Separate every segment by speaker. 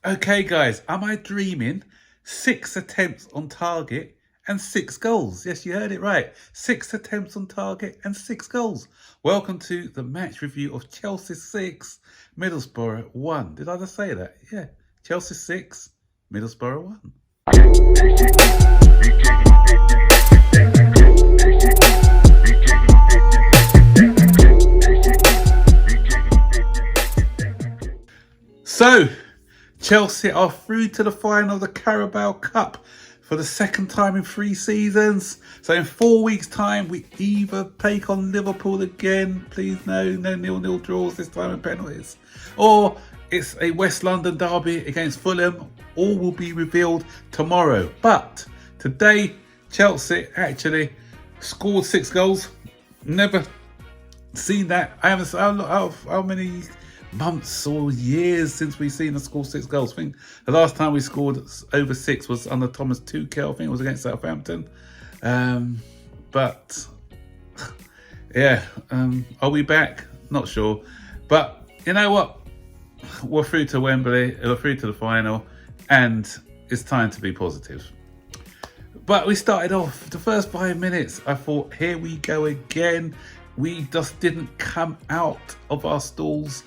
Speaker 1: Okay, guys, am I dreaming? 6 attempts on target and 6 goals. Yes, you heard it right. 6 attempts on target and 6 goals. Welcome to the match review of Chelsea 6, Middlesbrough 1. Did I just say that? Yeah, Chelsea 6, Middlesbrough 1. So, Chelsea are through to the final of the Carabao Cup for the second time in 3 seasons. So in 4 weeks' time, we either take on Liverpool again. Please no 0-0 draws this time and penalties. Or it's a West London derby against Fulham. All will be revealed tomorrow. But today, Chelsea actually scored 6 goals. Never seen that. I haven't. How many months or years since we've seen us score 6 goals? I think the last time we scored over 6 was under Thomas Tuchel. I think it was against Southampton. But yeah, are we back? Not sure. But you know what? We're through to Wembley. We're through to the final, and it's time to be positive. But we started off the first 5 minutes. I thought, here we go again. We just didn't come out of our stalls.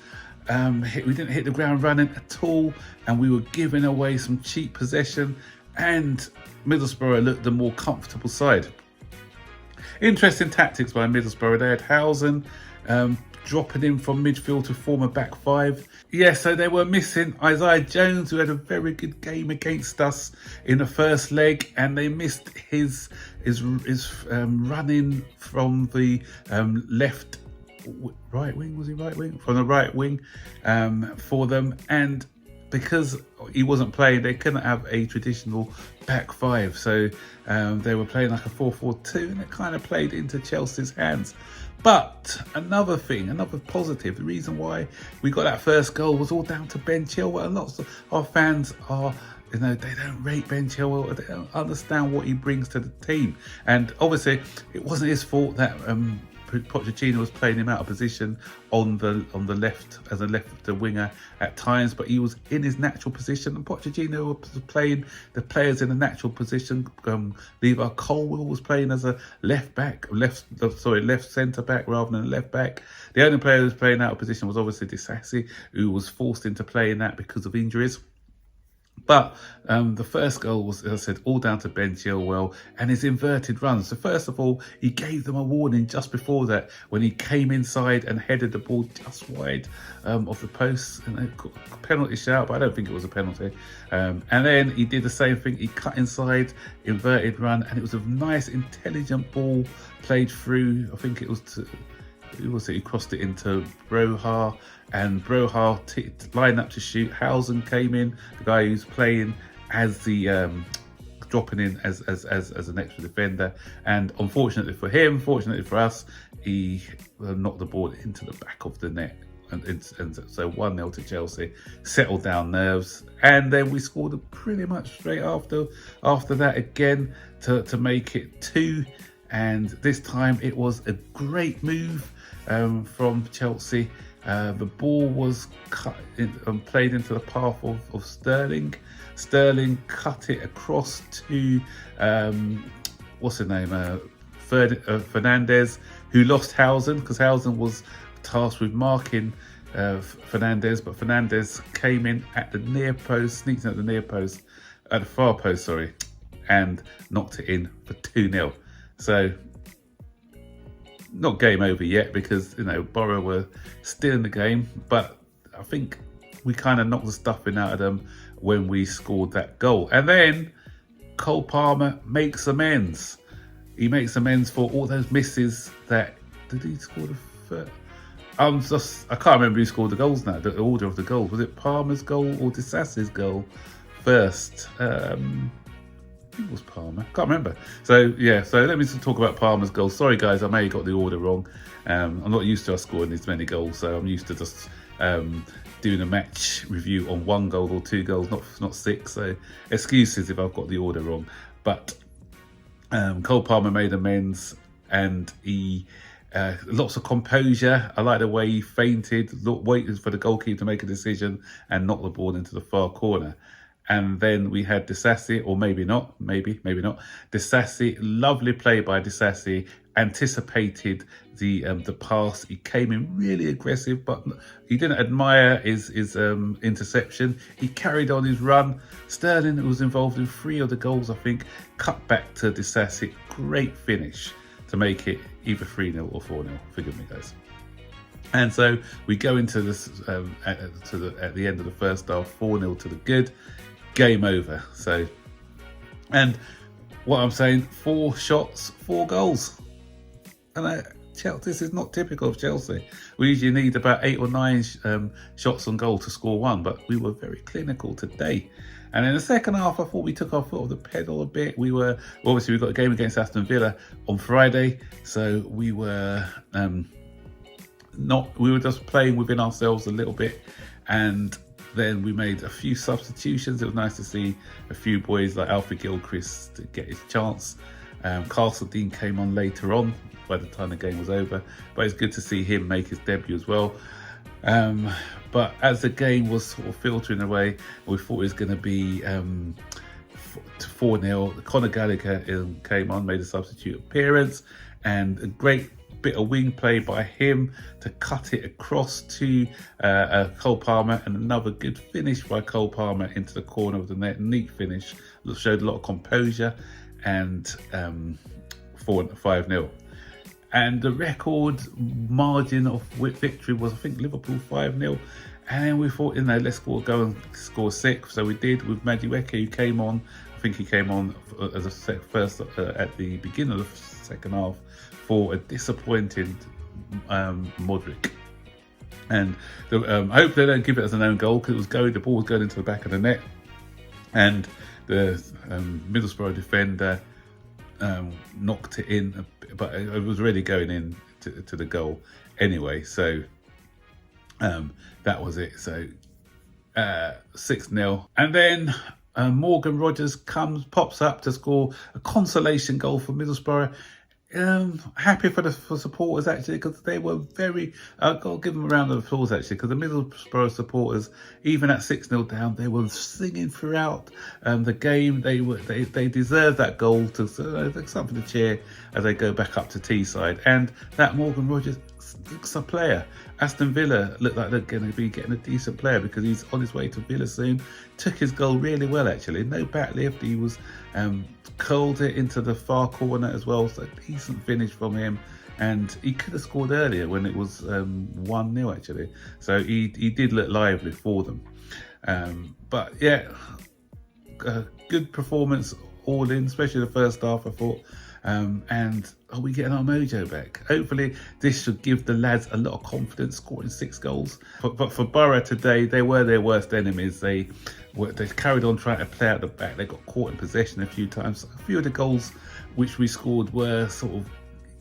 Speaker 1: We didn't hit the ground running at all, and we were giving away some cheap possession, and Middlesbrough looked the more comfortable side. Interesting tactics by Middlesbrough. They had Housen dropping in from midfield to form a back five. Yeah, so they were missing Isaiah Jones, who had a very good game against us in the first leg, and they missed his running from the left right wing. Was he right wing? From the right wing for them, and because he wasn't playing, they couldn't have a traditional back five, so they were playing like a 4-4-2, and it kind of played into Chelsea's hands. But another positive, the reason why we got that first goal was all down to Ben Chilwell. And lots of our fans are, they don't rate Ben Chilwell. They don't understand what he brings to the team. And obviously, it wasn't his fault that Pochettino was playing him out of position on the left as a left winger at times, but he was in his natural position, and Pochettino was playing the players in a natural position. Levi Colwill was playing as a left centre back rather than a left back. The only player who was playing out of position was obviously Disassi, who was forced into playing that because of injuries. But the first goal was, as I said, all down to Ben Chilwell and his inverted runs. So first of all, he gave them a warning just before that when he came inside and headed the ball just wide of the post. And they got a penalty shout, but I don't think it was a penalty. And then he did the same thing. He cut inside, inverted run, and it was a nice, intelligent ball played through. I think it was to... He crossed it into Broha, and Broha lined up to shoot. Housen came in, the guy who's playing as the dropping in as an extra defender, and unfortunately for him, fortunately for us, he knocked the ball into the back of the net, and so 1-0 to Chelsea, settled down nerves, and then we scored pretty much straight after that again to make it 2. And this time it was a great move from Chelsea. The ball was cut and played into the path of Sterling. Sterling cut it across to what's his name, Fernandes, who lost Housen, because Housen was tasked with marking Fernandes, but Fernandes came in at the near post, sneaked in at the near post, at the far post, sorry, and knocked it in for 2-0. So, not game over yet, because Borough were still in the game, but I think we kind of knocked the stuffing out of them when we scored that goal. And then Cole Palmer makes amends. He makes amends for all those misses that... Did he score the first? I can't remember who scored the goals now, the order of the goals. Was it Palmer's goal or Disassi's goal first? It was Palmer. Can't remember. So yeah, so let me just talk about Palmer's goal. Sorry guys, I may have got the order wrong. I'm not used to us scoring this many goals, so I'm used to just doing a match review on 1 goal or 2 goals, not 6. So excuses if I've got the order wrong. But Cole Palmer made amends, and he Lots of composure. I like the way he fainted, waited for the goalkeeper to make a decision and knock the ball into the far corner. And then we had Disasi, or maybe not, maybe not. Disasi, lovely play by Disasi, anticipated the pass. He came in really aggressive, but he didn't admire his interception. He carried on his run. Sterling was involved in 3 of the goals, I think. Cut back to Disasi. Great finish to make it either 3-0 or 4-0. Forgive me, guys. And so we go into this at the end of the first half, 4-0 to the good. Game over. So, and what I'm saying, 4 shots, 4 goals. And this is not typical of Chelsea. We usually need about 8 or 9 shots on goal to score 1, but we were very clinical today. And in the second half, I thought we took our foot off the pedal a bit. We got a game against Aston Villa on Friday, so we were just playing within ourselves a little bit, and then we made a few substitutions. It was nice to see a few boys like Alfie Gilchrist to get his chance. Castle Dean came on later on by the time the game was over, but it's good to see him make his debut as well. But as the game was sort of filtering away, we thought it was going to be 4-0. Conor Gallagher came on, made a substitute appearance, and a great bit of wing play by him to cut it across to Cole Palmer, and another good finish by Cole Palmer into the corner of the net. Neat finish, showed a lot of composure, and 5-0. And the record margin of victory was, I think, Liverpool 5-0. And we thought, let's go and score 6. So we did with Madueke, who came on. I think he came on as a first at the beginning of the second half for a disappointed Modric. And I hope they don't give it as an own goal, because the ball was going into the back of the net. And the Middlesbrough defender knocked it in, but it was already going in to the goal anyway. So that was it. So 6-0. And then Morgan Rogers pops up to score a consolation goal for Middlesbrough. Happy for supporters, actually, because they were very, I've got to give them a round of applause, actually, because the Middlesbrough supporters, even at 6-0 down, they were singing throughout the game. They deserved that goal, to something to cheer as they go back up to Teesside. And that Morgan Rogers looks a player. Aston Villa look like they're going to be getting a decent player, because he's on his way to Villa soon. Took his goal really well, actually. No back lift. He was curled it into the far corner as well. So decent finish from him. And he could have scored earlier when it was 1-0, actually. So he did look lively for them. But yeah, good performance all in, especially the first half, I thought. And are we getting our mojo back? Hopefully this should give the lads a lot of confidence, scoring 6 goals. But for Borough today, they were their worst enemies. They carried on trying to play out the back. They got caught in possession a few times. A few of the goals which we scored were sort of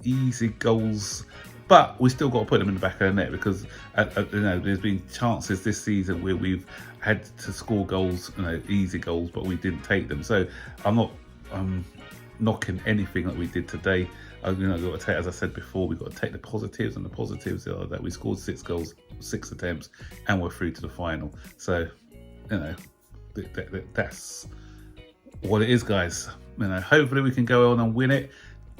Speaker 1: easy goals, but we still got to put them in the back of the net, because there's been chances this season where we've had to score goals, easy goals, but we didn't take them. So I'm not knocking anything that we did today. Got to take, as I said before, we've got to take the positives, and the positives are that we scored 6 goals, 6 attempts, and we're through to the final. So that's what it is, guys. Hopefully we can go on and win it.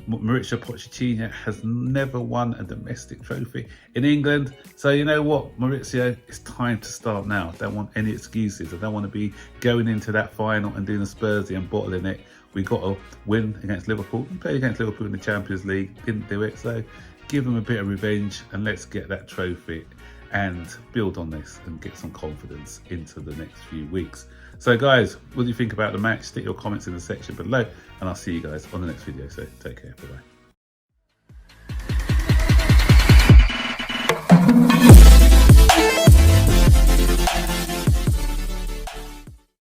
Speaker 1: Mauricio Pochettino has never won a domestic trophy in England. So you know what, Mauricio, it's time to start now. I don't want any excuses. I don't want to be going into that final and doing a Spursy and bottling it. We got to win against Liverpool. We played against Liverpool in the Champions League, didn't do it. So give them a bit of revenge, and let's get that trophy and build on this and get some confidence into the next few weeks. So guys, what do you think about the match? Stick your comments in the section below, and I'll see you guys on the next video. So take care, bye bye.